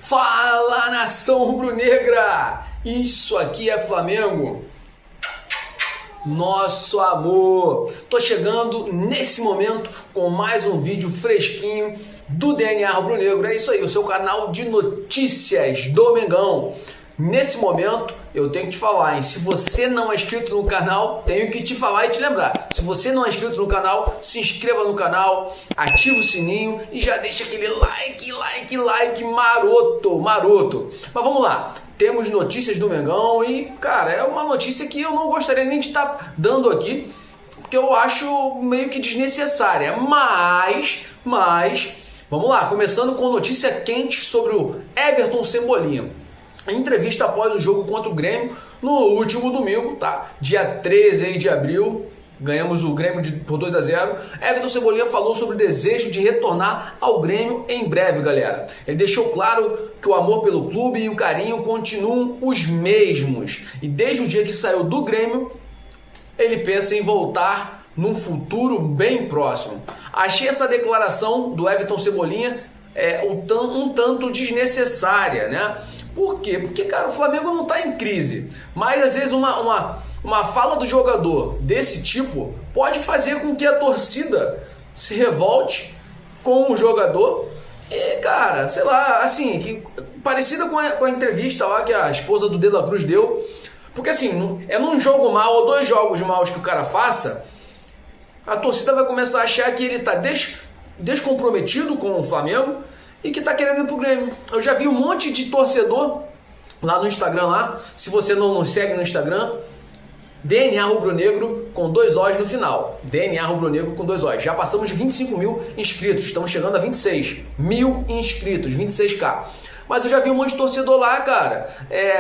Fala, nação rubro-negra! Isso aqui é Flamengo, nosso amor! Tô chegando nesse momento com mais um vídeo fresquinho do DNA Rubro-Negro. É isso aí, o seu canal de notícias do Mengão. Nesse momento, eu tenho que te falar, hein? Se você não é inscrito no canal, tenho que te falar e te lembrar. Se você não é inscrito no canal, se inscreva no canal, ativa o sininho e já deixa aquele like maroto. Mas vamos lá, temos notícias do Mengão e, cara, é uma notícia que eu não gostaria nem de estar dando aqui, porque eu acho meio que desnecessária. Mas, vamos lá, começando com notícia quente sobre o Everton Cebolinha. Em entrevista após o jogo contra o Grêmio no último domingo, tá? Dia 13 aí de abril, ganhamos o Grêmio por 2-0. Everton Cebolinha falou sobre o desejo de retornar ao Grêmio em breve, galera. Ele deixou claro que o amor pelo clube e o carinho continuam os mesmos. E desde o dia que saiu do Grêmio, ele pensa em voltar num futuro bem próximo. Achei essa declaração do Everton Cebolinha um tanto desnecessária, né? Por quê? Porque, cara, o Flamengo não está em crise, mas às vezes uma fala do jogador desse tipo pode fazer com que a torcida se revolte com o jogador e, cara, sei lá, assim, parecida com a entrevista lá que a esposa do De La Cruz deu, porque assim, é num jogo mal ou dois jogos maus que o cara faça, a torcida vai começar a achar que ele está descomprometido com o Flamengo e que tá querendo ir pro Grêmio. Eu já vi um monte de torcedor lá no Instagram lá. Se você não nos segue no Instagram, DNA Rubro-Negro com 2 O's no final. DNA Rubro-Negro com 2 O's. Já passamos de 25 mil inscritos. Estamos chegando a 26 mil inscritos, 26k. Mas eu já vi um monte de torcedor lá, cara,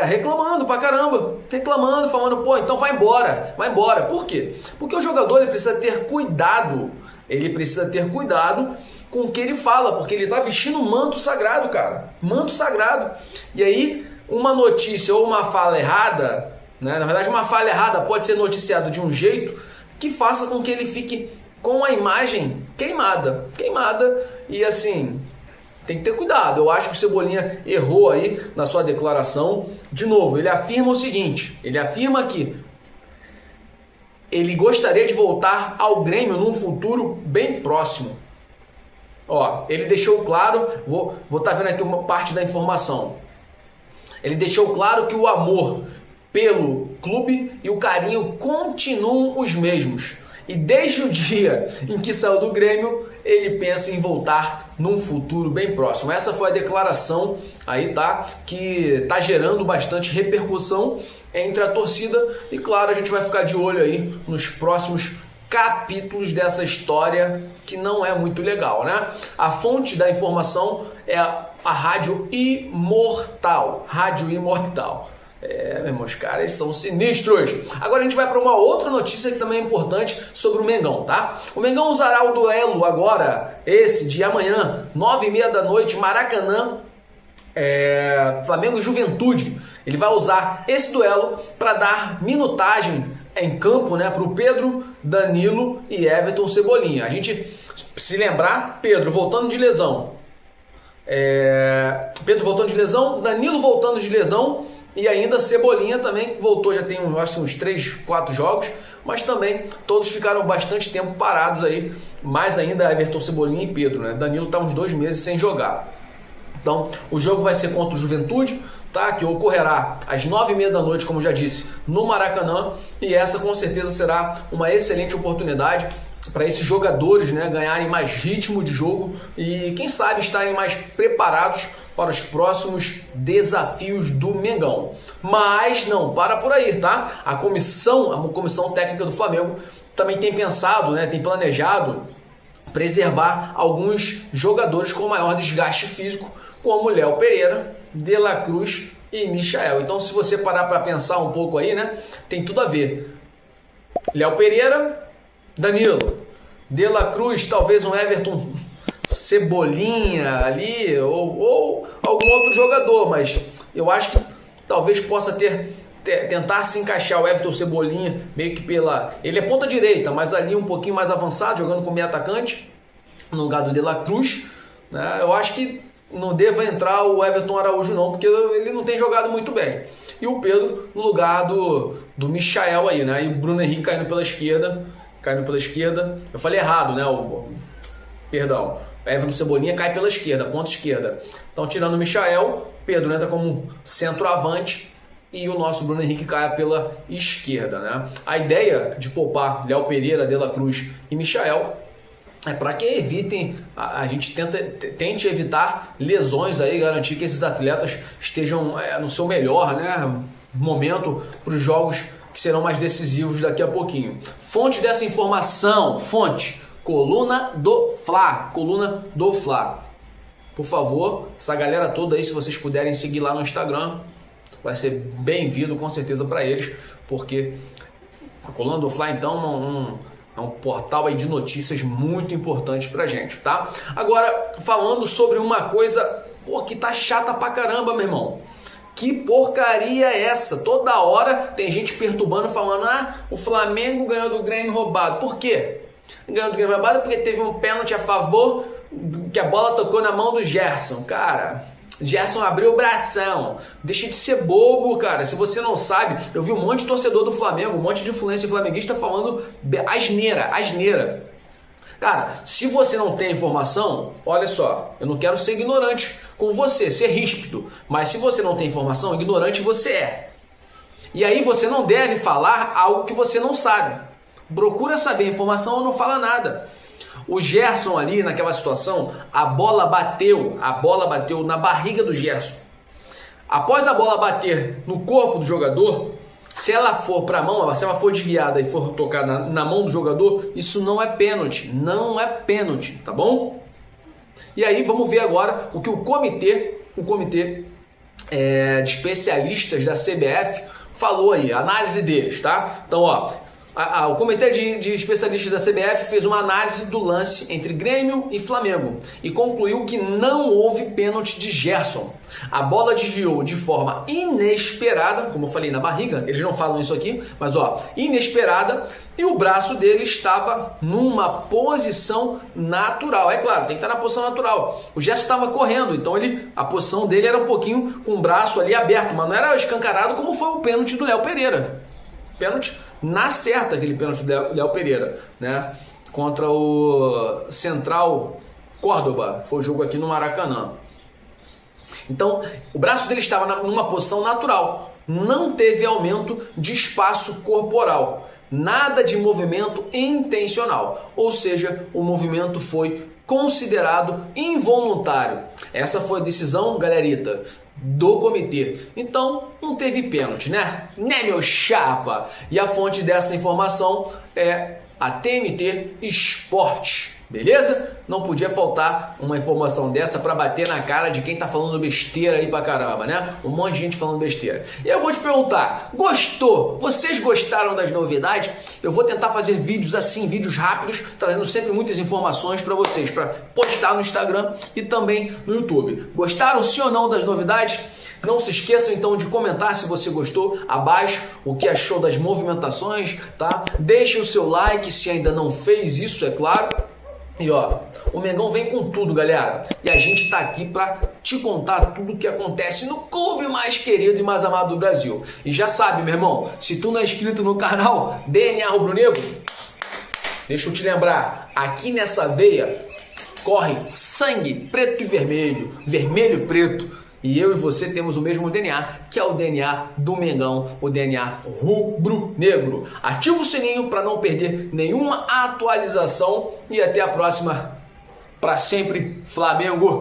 reclamando pra caramba. Reclamando, falando, pô, então vai embora. Vai embora. Por quê? Porque o jogador ele precisa ter cuidado. Ele precisa ter cuidado com o que ele fala, porque ele tá vestindo um manto sagrado, cara. Manto sagrado. E aí, uma notícia ou uma fala errada, né? Na verdade, uma fala errada pode ser noticiado de um jeito que faça com que ele fique com a imagem queimada. E assim, tem que ter cuidado. Eu acho que o Cebolinha errou aí na sua declaração. De novo, ele afirma o seguinte, ele afirma que ele gostaria de voltar ao Grêmio num futuro bem próximo. Ó, ele deixou claro, vou estar vendo aqui uma parte da informação. Ele deixou claro que o amor pelo clube e o carinho continuam os mesmos. E desde o dia em que saiu do Grêmio, ele pensa em voltar num futuro bem próximo. Essa foi a declaração aí, tá? Que tá gerando bastante repercussão entre a torcida. E claro, a gente vai ficar de olho aí nos próximos capítulos dessa história que não é muito legal, né? A fonte da informação é a Rádio Imortal. Rádio Imortal. Meus caras são sinistros. Agora a gente vai para uma outra notícia que também é importante sobre o Mengão, tá? O Mengão usará o duelo agora, esse de amanhã, 9h30 da noite, Maracanã, Flamengo e Juventude. Ele vai usar esse duelo para dar minutagem em campo, né, para o Pedro, Danilo e Everton Cebolinha. A gente se lembrar, Pedro voltando de lesão, Danilo voltando de lesão e ainda Cebolinha também voltou, já tem acho, uns 3, 4 jogos, mas também todos ficaram bastante tempo parados aí, mais ainda Everton, Cebolinha e Pedro, né? Danilo está uns 2 meses sem jogar. Então, o jogo vai ser contra o Juventude, tá? Que ocorrerá às 9h30 da noite, como já disse, no Maracanã. E essa com certeza será uma excelente oportunidade para esses jogadores, né, ganharem mais ritmo de jogo e quem sabe estarem mais preparados para os próximos desafios do Mengão. Mas não para por aí, tá? A comissão técnica do Flamengo também tem pensado, né, tem planejado preservar alguns jogadores com maior desgaste físico, como Léo Pereira, De La Cruz e Michael. Então, se você parar para pensar um pouco aí, né, tem tudo a ver. Léo Pereira, Danilo, De La Cruz, talvez um Everton Cebolinha ali, ou algum outro jogador, mas eu acho que talvez possa tentar se encaixar o Everton Cebolinha meio que ele é ponta direita, mas ali um pouquinho mais avançado, jogando como meio atacante, no lugar do De La Cruz, né? Eu acho que não deva entrar o Everton Araújo não, porque ele não tem jogado muito bem. E o Pedro no lugar do Michael aí, né? E o Bruno Henrique caindo pela esquerda. Eu falei errado, né? Perdão. O Everton Cebolinha cai pela esquerda, ponta esquerda. Então, tirando o Michael, Pedro entra como centroavante e o nosso Bruno Henrique cai pela esquerda, né? A ideia de poupar Léo Pereira, De La Cruz e Michael é para que evitem, a gente tente evitar lesões aí, garantir que esses atletas estejam no seu melhor, né, momento para os jogos que serão mais decisivos daqui a pouquinho. Fonte dessa informação, Coluna do Fla. Por favor, essa galera toda aí, se vocês puderem seguir lá no Instagram, vai ser bem-vindo com certeza para eles, porque a Coluna do Fla então é um portal aí de notícias muito importante pra gente, tá? Agora, falando sobre uma coisa, que tá chata pra caramba, meu irmão. Que porcaria é essa? Toda hora tem gente perturbando, falando, o Flamengo ganhou do Grêmio roubado. Por quê? Ganhou do Grêmio roubado porque teve um pênalti a favor, que a bola tocou na mão do Gerson. Cara, Gerson abriu o bração. Deixa de ser bobo, cara. Se você não sabe, eu vi um monte de torcedor do Flamengo, um monte de influência flamenguista falando asneira. Cara, se você não tem informação, olha só, eu não quero ser ignorante com você, ser ríspido, mas se você não tem informação, ignorante você é. E aí você não deve falar algo que você não sabe. Procura saber a informação ou não fala nada. O Gerson ali, naquela situação, a bola bateu na barriga do Gerson. Após a bola bater no corpo do jogador, se ela for para a mão, se ela for desviada e for tocar na mão do jogador, isso não é pênalti, tá bom? E aí vamos ver agora o que o comitê de especialistas da CBF falou aí, a análise deles, tá? Então, o comitê de especialistas da CBF fez uma análise do lance entre Grêmio e Flamengo e concluiu que não houve pênalti de Gerson. A bola desviou de forma inesperada, como eu falei, na barriga, eles não falam isso aqui, mas inesperada, e o braço dele estava numa posição natural. É claro, tem que estar na posição natural. O Gerson estava correndo, então a posição dele era um pouquinho com o braço ali aberto, mas não era escancarado como foi o pênalti do Léo Pereira. Pênalti na certa, aquele pênalti do Léo Pereira, né? Contra o Central Córdoba, foi o jogo aqui no Maracanã. Então, o braço dele estava numa posição natural, não teve aumento de espaço corporal, nada de movimento intencional, ou seja, o movimento foi considerado involuntário. Essa foi a decisão, galerita, do comitê. Então, não teve pênalti, né? Né, meu chapa? E a fonte dessa informação é a TNT Esportes. Beleza? Não podia faltar uma informação dessa para bater na cara de quem tá falando besteira aí pra caramba, né? Um monte de gente falando besteira. E eu vou te perguntar, gostou? Vocês gostaram das novidades? Eu vou tentar fazer vídeos assim, vídeos rápidos, trazendo sempre muitas informações para vocês, para postar no Instagram e também no YouTube. Gostaram sim ou não das novidades? Não se esqueçam então de comentar se você gostou abaixo, o que achou das movimentações, tá? Deixe o seu like se ainda não fez isso, é claro. E o Mengão vem com tudo, galera. E a gente tá aqui pra te contar tudo o que acontece no clube mais querido e mais amado do Brasil. E já sabe, meu irmão, se tu não é inscrito no canal DNA Rubro Negro, deixa eu te lembrar, aqui nessa veia corre sangue preto e vermelho, vermelho e preto. E eu e você temos o mesmo DNA, que é o DNA do Mengão, o DNA rubro-negro. Ativa o sininho para não perder nenhuma atualização e até a próxima. Para sempre, Flamengo!